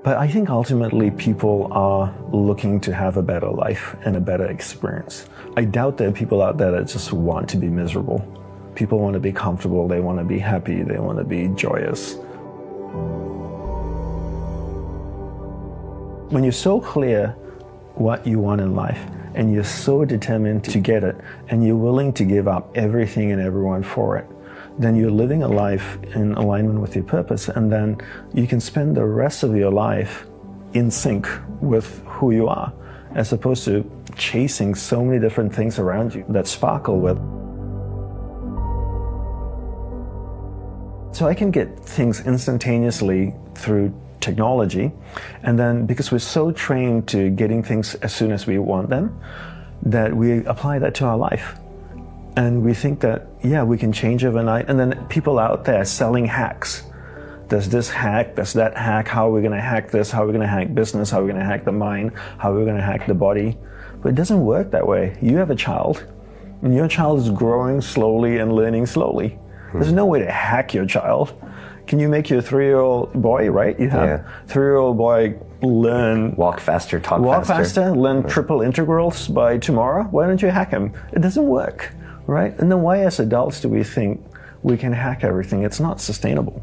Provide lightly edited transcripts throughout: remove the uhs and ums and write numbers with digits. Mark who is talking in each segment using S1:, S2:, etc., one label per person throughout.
S1: But I think ultimately people are looking to have a better life and a better experience. I doubt there are people out there that just want to be miserable. People want to be comfortable, they want to be happy, they want to be joyous. When you're so clear what you want in life, and you're so determined to get it, and you're willing to give up everything and everyone for it, then you're living a life in alignment with your purpose, and then you can spend the rest of your life in sync with who you are, as opposed to chasing so many different things around you that sparkle with. So I can get things instantaneously through technology, and then because we're so trained to getting things as soon as we want them, that we apply that to our life. And we think that, yeah, we can change overnight. And then people out there selling hacks. There's this hack, there's that hack. How are we going to hack this? How are we going to hack business? How are we going to hack the mind? How are we going to hack the body? But it doesn't work that way. You have a child, and your child is growing slowly and learning slowly. There's no way to hack your child. Can you make your 3-year-old boy, right? You have 3-year-old boy learn...
S2: Walk faster, talk faster.
S1: Learn triple integrals by tomorrow? Why don't you hack him? It doesn't work. Right? And then why as adults do we think we can hack everything? It's not sustainable,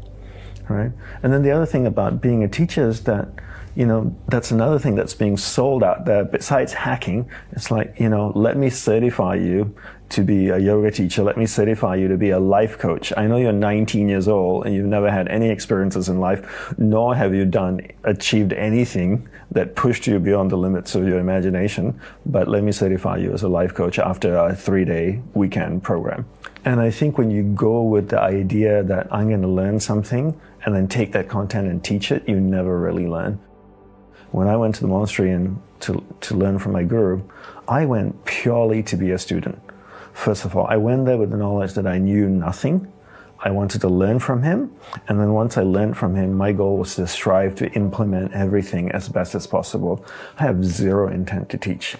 S1: right? And then the other thing about being a teacher is that, you know, that's another thing that's being sold out there besides hacking. It's like, you know, let me certify you to be a yoga teacher. Let me certify you to be a life coach. I know you're 19 years old and you've never had any experiences in life, nor have you achieved anything that pushed you beyond the limits of your imagination. But let me certify you as a life coach after a 3-day weekend program. And I think when you go with the idea that I'm going to learn something and then take that content and teach it, you never really learn. When I went to the monastery and to learn from my guru, I went purely to be a student. First of all, I went there with the knowledge that I knew nothing. I wanted to learn from him. And then once I learned from him, my goal was to strive to implement everything as best as possible. I have zero intent to teach,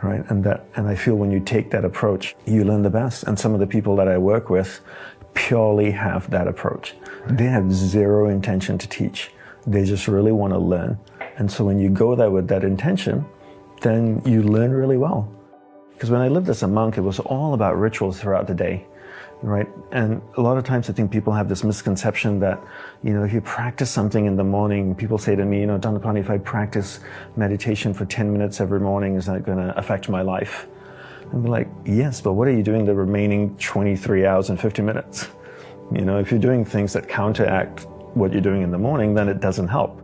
S1: right? And I feel when you take that approach, you learn the best. And some of the people that I work with purely have that approach. They have zero intention to teach. They just really want to learn. And so when you go there with that intention, then you learn really well. Because when I lived as a monk, it was all about rituals throughout the day, right? And a lot of times I think people have this misconception that, you know, if you practice something in the morning, people say to me, you know, Dandapani, if I practice meditation for 10 minutes every morning, is that going to affect my life? And I'm like, yes, but what are you doing the remaining 23 hours and 50 minutes? You know, if you're doing things that counteract what you're doing in the morning, then it doesn't help.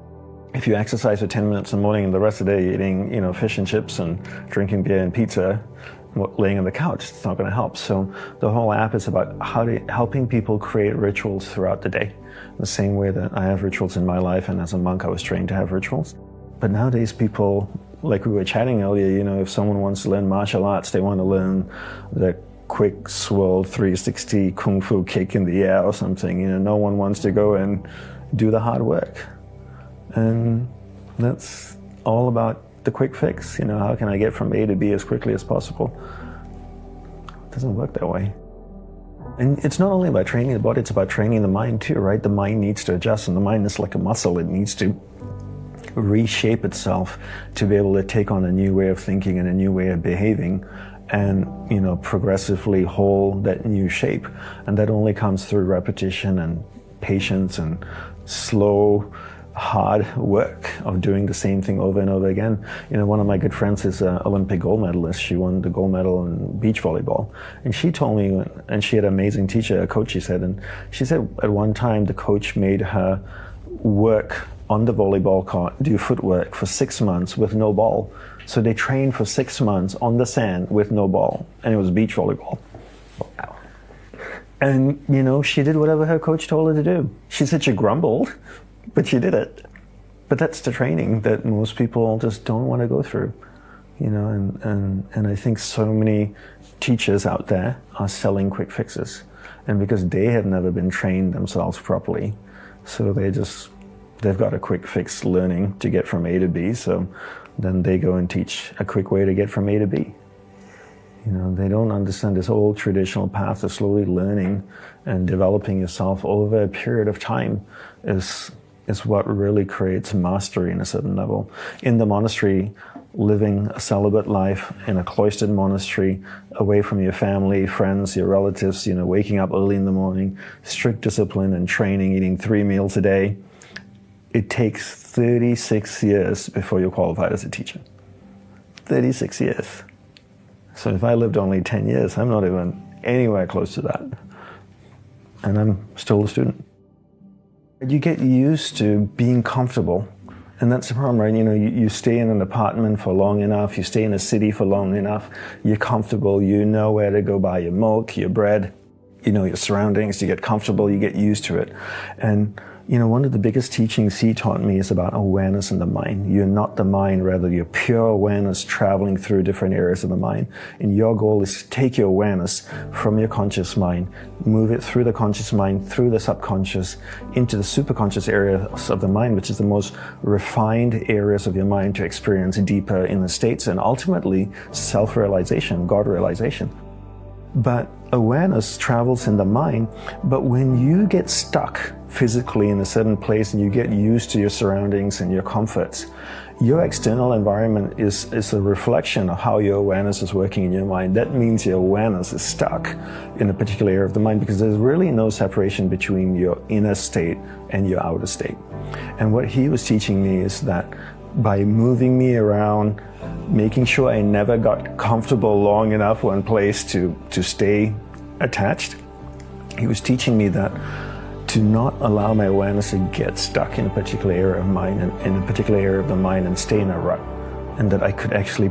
S1: If you exercise for 10 minutes in the morning and the rest of the day eating, you know, fish and chips and drinking beer and pizza, laying on the couch, it's not going to help. So the whole app is about helping people create rituals throughout the day. The same way that I have rituals in my life, and as a monk I was trained to have rituals. But nowadays people, like we were chatting earlier, you know, if someone wants to learn martial arts, they want to learn the quick swirl 360 kung fu kick in the air or something. You know, no one wants to go and do the hard work. And that's all about the quick fix. You know, how can I get from A to B as quickly as possible? It doesn't work that way. And it's not only about training the body, it's about training the mind too, right? The mind needs to adjust, and the mind is like a muscle. It needs to reshape itself to be able to take on a new way of thinking and a new way of behaving, and, you know, progressively hold that new shape. And that only comes through repetition and patience and slow, hard work of doing the same thing over and over again. You know, one of my good friends is an Olympic gold medalist. She won the gold medal in beach volleyball. And she told me, and she had an amazing teacher, a coach, she said, and she said at one time the coach made her work on the volleyball court, do footwork for 6 months with no ball. So they trained for 6 months on the sand with no ball, and it was beach volleyball. Wow. And, you know, she did whatever her coach told her to do. She said she grumbled, but she did it. But that's the training that most people just don't want to go through, you know, and I think so many teachers out there are selling quick fixes, and because they have never been trained themselves properly, so they've got a quick fix learning to get from A to B, so then they go and teach a quick way to get from A to B. You know, they don't understand this old traditional path of slowly learning and developing yourself over a period of time is is what really creates mastery in a certain level. In the monastery, living a celibate life in a cloistered monastery, away from your family, friends, your relatives, waking up early in the morning, strict discipline and training, eating 3 meals a day, it takes 36 years before you're qualified as a teacher. 36 years. So if I lived only 10 years, I'm not even anywhere close to that. And I'm still a student. You get used to being comfortable. And that's the problem, right? You stay in an apartment for long enough, you stay in a city for long enough, you're comfortable, you know where to go buy your milk, your bread, you know your surroundings, you get comfortable, you get used to it. And one of the biggest teachings he taught me is about awareness in the mind. You're not the mind, rather you're pure awareness traveling through different areas of the mind. And your goal is to take your awareness from your conscious mind, move it through the conscious mind, through the subconscious, into the superconscious areas of the mind, which is the most refined areas of your mind to experience deeper inner states and ultimately self-realization, God realization. But awareness travels in the mind, but when you get stuck physically in a certain place and you get used to your surroundings and your comforts, your external environment is a reflection of how your awareness is working in your mind. That means your awareness is stuck in a particular area of the mind because there's really no separation between your inner state and your outer state. And what he was teaching me is that by moving me around, making sure I never got comfortable long enough one place to stay attached, he was teaching me that to not allow my awareness to get stuck in a particular area of mind and in a particular area of the mind and stay in a rut, and that I could actually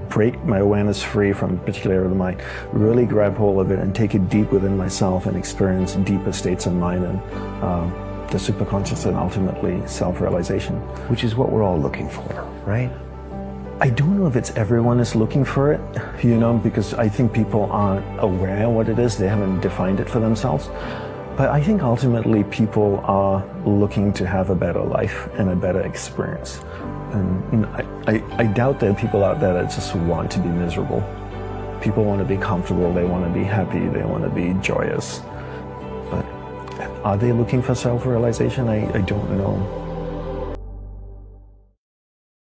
S1: break my awareness free from a particular area of the mind, really grab hold of it and take it deep within myself and experience deeper states of mind and the superconscious and ultimately self-realization.
S2: Which is what we're all looking for, right?
S1: I don't know if everyone is looking for it, because I think people aren't aware of what it is. They haven't defined it for themselves. But I think ultimately people are looking to have a better life and a better experience. And I doubt there are people out there that just want to be miserable. People want to be comfortable, they want to be happy, they want to be joyous. But are they looking for self-realization? I don't know.